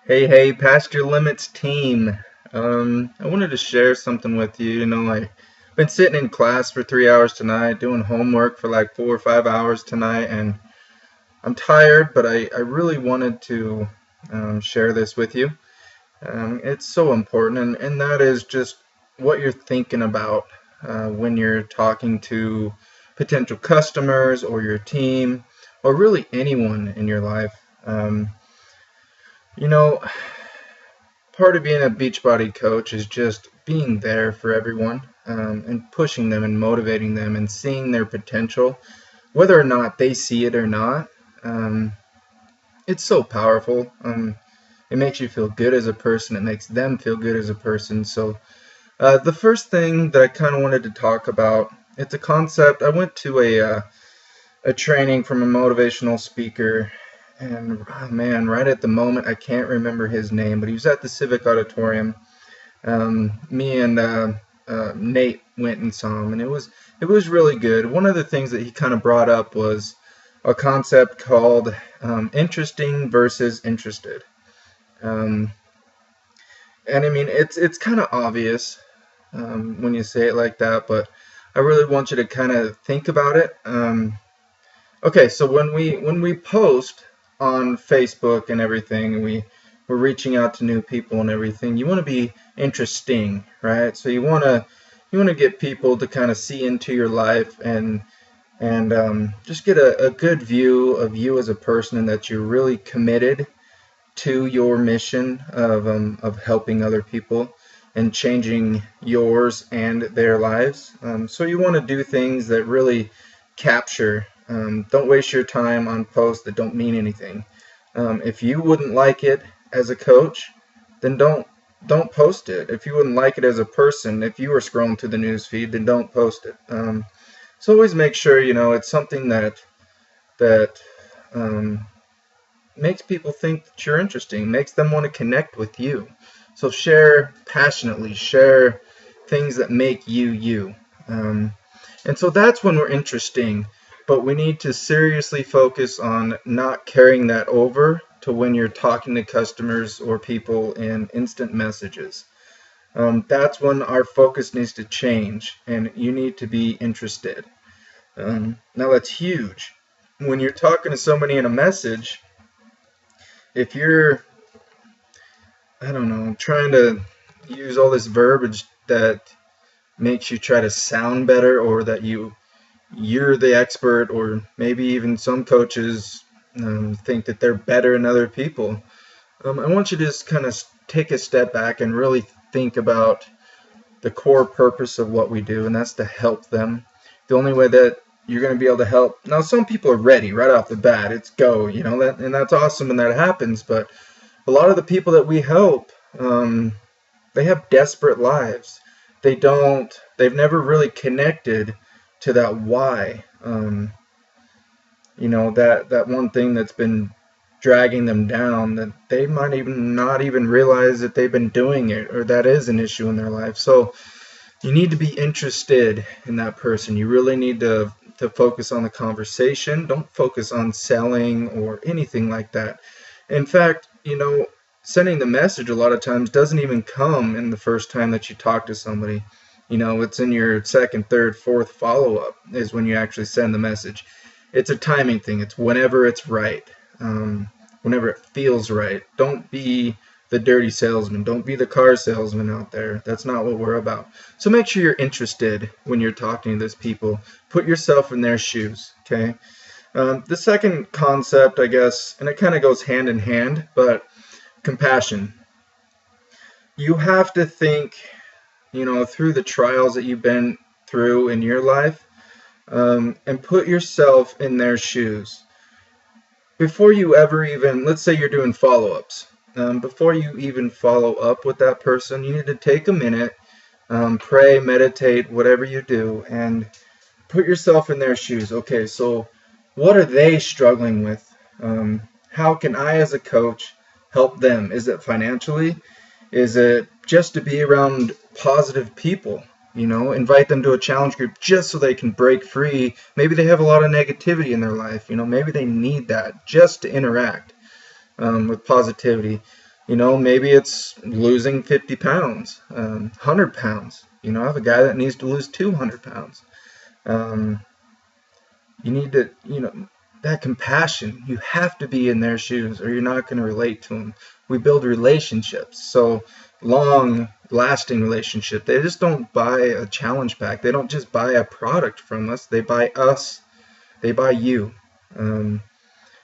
Hey, Past Your Limits team. I wanted to share something with you. I've been sitting in class for 3 hours tonight, doing homework for like 4 or 5 hours tonight, and I'm tired, but I really wanted to share this with you. It's so important, and that is just what you're thinking about when you're talking to potential customers or your team, or really anyone in your life. You know, Part of being a Beachbody coach is just being there for everyone, and pushing them and motivating them and seeing their potential, whether or not they see it or not. Um, it's so powerful. It makes you feel good as a person. It makes them feel good as a person. So the first thing that I kind of wanted to talk about, it's a concept. I went to a training from a motivational speaker, and oh man, right at the moment I can't remember his name, but he was at the Civic Auditorium. Me and Nate went and saw him, and it was really good. One of the things that he kind of brought up was a concept called interesting versus interested. Um, and I mean, it's kind of obvious when you say it like that, but I really want you to kind of think about it. Okay, so when we post on Facebook and everything, and we're reaching out to new people and everything, you want to be interesting, right? So you want to get people to kind of see into your life and just get a good view of you as a person, and that you're really committed to your mission of helping other people and changing yours and their lives. So you want to do things that really capture. Don't waste your time on posts that don't mean anything. If you wouldn't like it as a coach, then don't post it. If you wouldn't like it as a person, if you were scrolling through the news feed, then don't post it. So always make sure it's something that um, makes people think that you're interesting, makes them want to connect with you. So share passionately, share things that make you you. And so that's when we're interesting, but we need to seriously focus on not carrying that over to when you're talking to customers or people in instant messages. That's when our focus needs to change, and you need to be interested. Now that's huge. When you're talking to somebody in a message, if you're, I don't know, trying to use all this verbiage that makes you try to sound better, or that you're the expert, or maybe even some coaches think that they're better than other people. I want you to just kind of take a step back and really think about the core purpose of what we do, and that's to help them. The only way that you're going to be able to help. Now, some people are ready right off the bat. It's go, and that's awesome when that happens. But a lot of the people that we help, they have desperate lives. They've never really connected to that why. That one thing that's been dragging them down, that they might even not even realize that they've been doing it, or that is an issue in their life. So you need to be interested in that person. You really need to focus on the conversation. Don't focus on selling or anything like that. In fact, sending the message a lot of times doesn't even come in the first time that you talk to somebody. It's in your second, third, fourth follow-up is when you actually send the message. It's a timing thing. It's whenever it's right, whenever it feels right. Don't be the dirty salesman. Don't be the car salesman out there. That's not what we're about. So make sure you're interested when you're talking to those people. Put yourself in their shoes, okay? The second concept, I guess, and it kind of goes hand in hand, but compassion. You have to think, through the trials that you've been through in your life, and put yourself in their shoes. Before you ever even, let's say you're doing follow-ups. Before you even follow up with that person, you need to take a minute, pray, meditate, whatever you do, and put yourself in their shoes. Okay, so what are they struggling with? How can I, as a coach, help them? Is it financially? Is it just to be around positive people? Invite them to a challenge group just so they can break free. Maybe they have a lot of negativity in their life. Maybe they need that just to interact with positivity. Maybe it's losing 50 pounds, 100 pounds. I have a guy that needs to lose 200 pounds. Um, you need to, that compassion. You have to be in their shoes or you're not going to relate to them. We build relationships. So long lasting relationship. They just don't buy a challenge pack. They don't just buy a product from us. They buy us. They buy you. And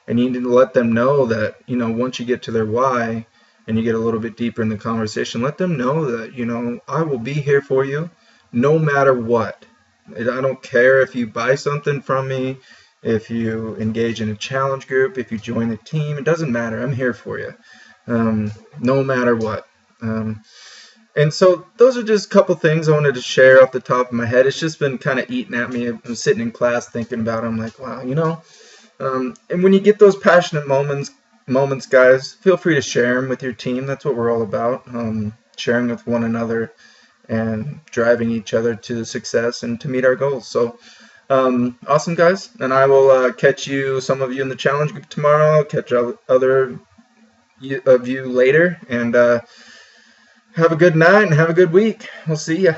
you need to let them know that, once you get to their why and you get a little bit deeper in the conversation, let them know that, I will be here for you no matter what. I don't care if you buy something from me, if you engage in a challenge group, if you join a team, it doesn't matter. I'm here for you, no matter what. And so those are just a couple things I wanted to share off the top of my head. It's just been kind of eating at me. I'm sitting in class thinking about it. I'm like, wow, and when you get those passionate moments, guys, feel free to share them with your team. That's what we're all about, sharing with one another and driving each other to success and to meet our goals. So awesome, guys. And I will catch some of you in the challenge group tomorrow. I'll catch other of you later. And have a good night and have a good week. We'll see ya.